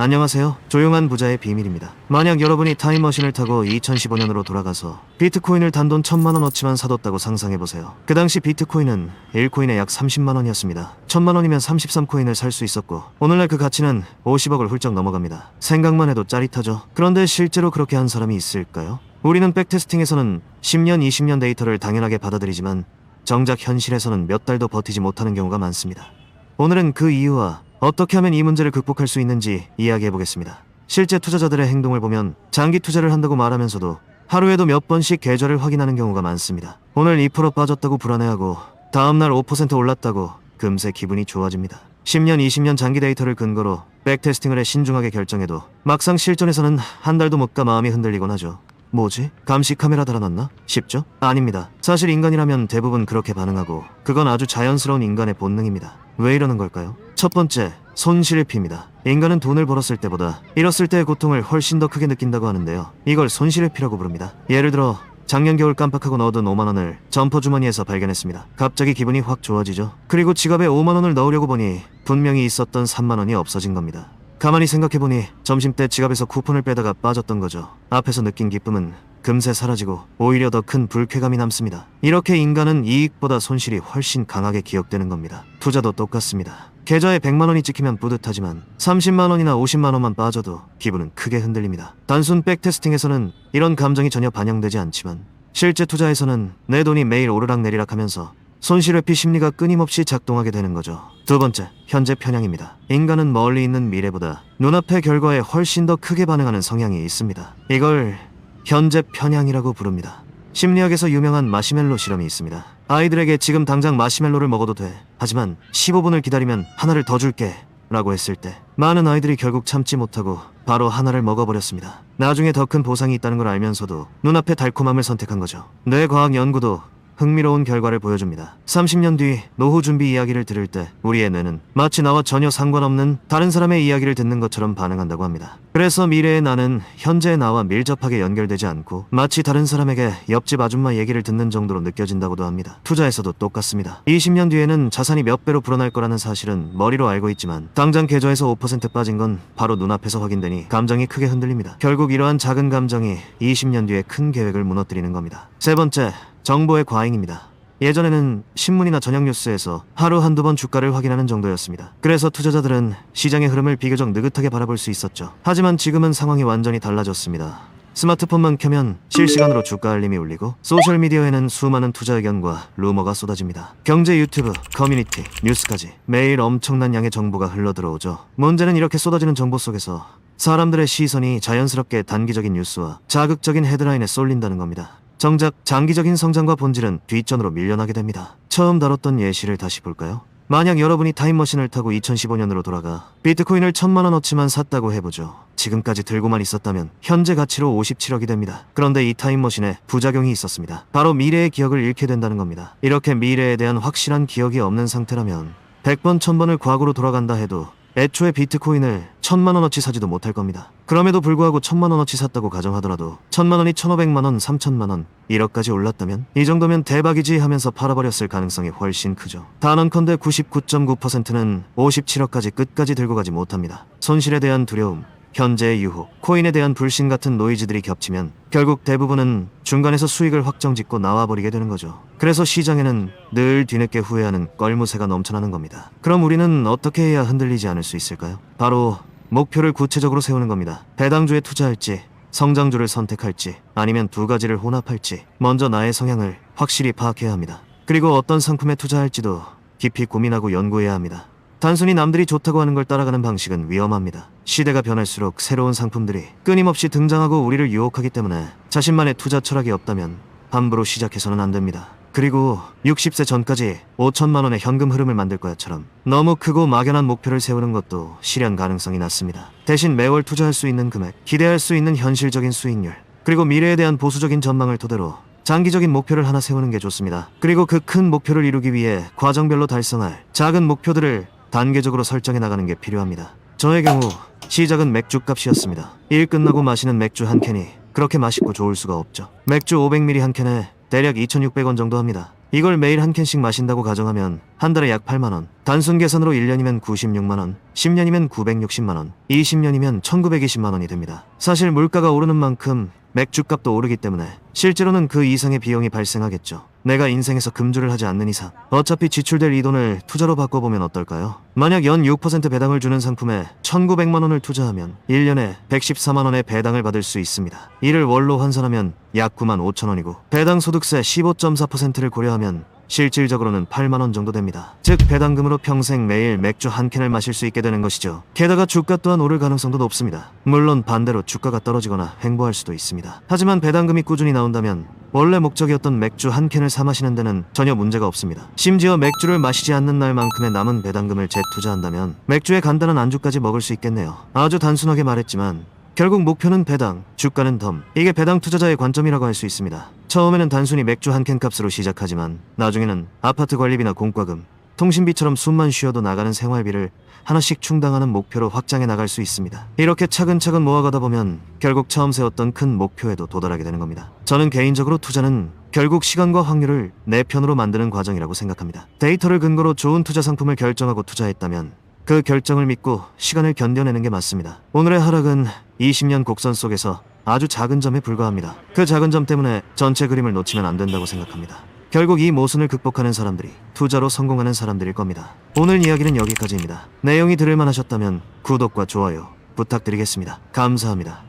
안녕하세요. 조용한 부자의 비밀입니다. 만약 여러분이 타임머신을 타고 2015년으로 돌아가서 비트코인을 단돈 1000만원어치만 사뒀다고 상상해보세요. 그 당시 비트코인은 1코인에 약 30만원이었습니다. 1000만원이면 33코인을 살 수 있었고 오늘날 그 가치는 50억을 훌쩍 넘어갑니다. 생각만 해도 짜릿하죠. 그런데 실제로 그렇게 한 사람이 있을까요? 우리는 백테스팅에서는 10년, 20년 데이터를 당연하게 받아들이지만 정작 현실에서는 몇 달도 버티지 못하는 경우가 많습니다. 오늘은 그 이유와 어떻게 하면 이 문제를 극복할 수 있는지 이야기해보겠습니다. 실제 투자자들의 행동을 보면 장기 투자를 한다고 말하면서도 하루에도 몇 번씩 계좌를 확인하는 경우가 많습니다. 오늘 2% 빠졌다고 불안해하고 다음날 5% 올랐다고 금세 기분이 좋아집니다. 10년, 20년 장기 데이터를 근거로 백테스팅을 해 신중하게 결정해도 막상 실전에서는 한 달도 못 가 마음이 흔들리곤 하죠. 뭐지? 감시 카메라 달아놨나? 싶죠? 아닙니다. 사실 인간이라면 대부분 그렇게 반응하고 그건 아주 자연스러운 인간의 본능입니다. 왜 이러는 걸까요? 첫 번째, 손실회피입니다. 인간은 돈을 벌었을 때보다 잃었을 때의 고통을 훨씬 더 크게 느낀다고 하는데요. 이걸 손실회피라고 부릅니다. 예를 들어 작년 겨울 깜빡하고 넣어둔 5만원을 점퍼 주머니에서 발견했습니다. 갑자기 기분이 확 좋아지죠. 그리고 지갑에 5만원을 넣으려고 보니 분명히 있었던 3만원이 없어진 겁니다. 가만히 생각해보니 점심때 지갑에서 쿠폰을 빼다가 빠졌던 거죠. 앞에서 느낀 기쁨은 금세 사라지고 오히려 더 큰 불쾌감이 남습니다. 이렇게 인간은 이익보다 손실이 훨씬 강하게 기억되는 겁니다. 투자도 똑같습니다. 계좌에 100만원이 찍히면 뿌듯하지만 30만원이나 50만원만 빠져도 기분은 크게 흔들립니다. 단순 백테스팅에서는 이런 감정이 전혀 반영되지 않지만 실제 투자에서는 내 돈이 매일 오르락내리락 하면서 손실회피 심리가 끊임없이 작동하게 되는 거죠. 두 번째, 현재 편향입니다. 인간은 멀리 있는 미래보다 눈앞의 결과에 훨씬 더 크게 반응하는 성향이 있습니다. 이걸 현재 편향이라고 부릅니다. 심리학에서 유명한 마시멜로 실험이 있습니다. 아이들에게 지금 당장 마시멜로를 먹어도 돼. 하지만 15분을 기다리면 하나를 더 줄게. 라고 했을 때 많은 아이들이 결국 참지 못하고 바로 하나를 먹어버렸습니다. 나중에 더 큰 보상이 있다는 걸 알면서도 눈앞의 달콤함을 선택한 거죠. 뇌과학 연구도 흥미로운 결과를 보여줍니다. 30년 뒤 노후 준비 이야기를 들을 때 우리의 뇌는 마치 나와 전혀 상관없는 다른 사람의 이야기를 듣는 것처럼 반응한다고 합니다. 그래서 미래의 나는 현재의 나와 밀접하게 연결되지 않고 마치 다른 사람에게 옆집 아줌마 얘기를 듣는 정도로 느껴진다고도 합니다. 투자에서도 똑같습니다. 20년 뒤에는 자산이 몇 배로 불어날 거라는 사실은 머리로 알고 있지만 당장 계좌에서 5% 빠진 건 바로 눈앞에서 확인되니 감정이 크게 흔들립니다. 결국 이러한 작은 감정이 20년 뒤에 큰 계획을 무너뜨리는 겁니다. 세 번째, 정보의 과잉입니다. 예전에는 신문이나 저녁 뉴스에서 하루 한두 번 주가를 확인하는 정도였습니다. 그래서 투자자들은 시장의 흐름을 비교적 느긋하게 바라볼 수 있었죠. 하지만 지금은 상황이 완전히 달라졌습니다. 스마트폰만 켜면 실시간으로 주가 알림이 울리고 소셜미디어에는 수많은 투자 의견과 루머가 쏟아집니다. 경제 유튜브, 커뮤니티, 뉴스까지 매일 엄청난 양의 정보가 흘러들어오죠. 문제는 이렇게 쏟아지는 정보 속에서 사람들의 시선이 자연스럽게 단기적인 뉴스와 자극적인 헤드라인에 쏠린다는 겁니다. 정작 장기적인 성장과 본질은 뒷전으로 밀려나게 됩니다. 처음 다뤘던 예시를 다시 볼까요? 만약 여러분이 타임머신을 타고 2015년으로 돌아가 비트코인을 1000만원어치만 샀다고 해보죠. 지금까지 들고만 있었다면 현재 가치로 57억이 됩니다. 그런데 이 타임머신에 부작용이 있었습니다. 바로 미래의 기억을 잃게 된다는 겁니다. 이렇게 미래에 대한 확실한 기억이 없는 상태라면 100번 1000번을 과거로 돌아간다 해도 애초에 비트코인을 1000만원어치 사지도 못할 겁니다. 그럼에도 불구하고 1000만원어치 샀다고 가정하더라도 1000만원이 1500만원, 3000만원, 1억까지 올랐다면 이 정도면 대박이지 하면서 팔아버렸을 가능성이 훨씬 크죠. 단언컨대 99.9%는 57억까지 끝까지 들고 가지 못합니다. 손실에 대한 두려움, 현재의 유혹, 코인에 대한 불신 같은 노이즈들이 겹치면 결국 대부분은 중간에서 수익을 확정짓고 나와버리게 되는 거죠. 그래서 시장에는 늘 뒤늦게 후회하는 껄무새가 넘쳐나는 겁니다. 그럼 우리는 어떻게 해야 흔들리지 않을 수 있을까요? 바로 목표를 구체적으로 세우는 겁니다. 배당주에 투자할지, 성장주를 선택할지, 아니면 두 가지를 혼합할지 먼저 나의 성향을 확실히 파악해야 합니다. 그리고 어떤 상품에 투자할지도 깊이 고민하고 연구해야 합니다. 단순히 남들이 좋다고 하는 걸 따라가는 방식은 위험합니다. 시대가 변할수록 새로운 상품들이 끊임없이 등장하고 우리를 유혹하기 때문에 자신만의 투자 철학이 없다면 함부로 시작해서는 안 됩니다. 그리고 60세 전까지 5천만원의 현금 흐름을 만들 거야처럼 너무 크고 막연한 목표를 세우는 것도 실현 가능성이 낮습니다. 대신 매월 투자할 수 있는 금액, 기대할 수 있는 현실적인 수익률, 그리고 미래에 대한 보수적인 전망을 토대로 장기적인 목표를 하나 세우는 게 좋습니다. 그리고 그 큰 목표를 이루기 위해 과정별로 달성할 작은 목표들을 단계적으로 설정해 나가는 게 필요합니다. 저의 경우 시작은 맥주값이었습니다. 일 끝나고 마시는 맥주 한 캔이 그렇게 맛있고 좋을 수가 없죠. 맥주 500ml 한 캔에 대략 2,600원 정도 합니다. 이걸 매일 한 캔씩 마신다고 가정하면 한 달에 약 8만 원. 단순 계산으로 1년이면 96만 원, 10년이면 960만 원, 20년이면 1920만 원이 됩니다. 사실 물가가 오르는 만큼 맥주값도 오르기 때문에 실제로는 그 이상의 비용이 발생하겠죠. 내가 인생에서 금주를 하지 않는 이상 어차피 지출될 이 돈을 투자로 바꿔보면 어떨까요? 만약 연 6% 배당을 주는 상품에 1,900만 원을 투자하면 1년에 114만 원의 배당을 받을 수 있습니다. 이를 월로 환산하면 약 9만 5천 원이고 배당 소득세 15.4%를 고려하면 실질적으로는 8만 원 정도 됩니다. 즉 배당금으로 평생 매일 맥주 한 캔을 마실 수 있게 되는 것이죠. 게다가 주가 또한 오를 가능성도 높습니다. 물론 반대로 주가가 떨어지거나 횡보할 수도 있습니다. 하지만 배당금이 꾸준히 나온다면 원래 목적이었던 맥주 한 캔을 사 마시는 데는 전혀 문제가 없습니다. 심지어 맥주를 마시지 않는 날만큼의 남은 배당금을 재투자한다면 맥주에 간단한 안주까지 먹을 수 있겠네요. 아주 단순하게 말했지만 결국 목표는 배당, 주가는 덤. 이게 배당 투자자의 관점이라고 할 수 있습니다. 처음에는 단순히 맥주 한 캔 값으로 시작하지만 나중에는 아파트 관리비나 공과금, 통신비처럼 숨만 쉬어도 나가는 생활비를 하나씩 충당하는 목표로 확장해 나갈 수 있습니다. 이렇게 차근차근 모아가다 보면 결국 처음 세웠던 큰 목표에도 도달하게 되는 겁니다. 저는 개인적으로 투자는 결국 시간과 확률을 내 편으로 만드는 과정이라고 생각합니다. 데이터를 근거로 좋은 투자 상품을 결정하고 투자했다면 그 결정을 믿고 시간을 견뎌내는 게 맞습니다. 오늘의 하락은 20년 곡선 속에서 아주 작은 점에 불과합니다. 그 작은 점 때문에 전체 그림을 놓치면 안 된다고 생각합니다. 결국 이 모순을 극복하는 사람들이 투자로 성공하는 사람들일 겁니다. 오늘 이야기는 여기까지입니다. 내용이 들을만 하셨다면 구독과 좋아요 부탁드리겠습니다. 감사합니다.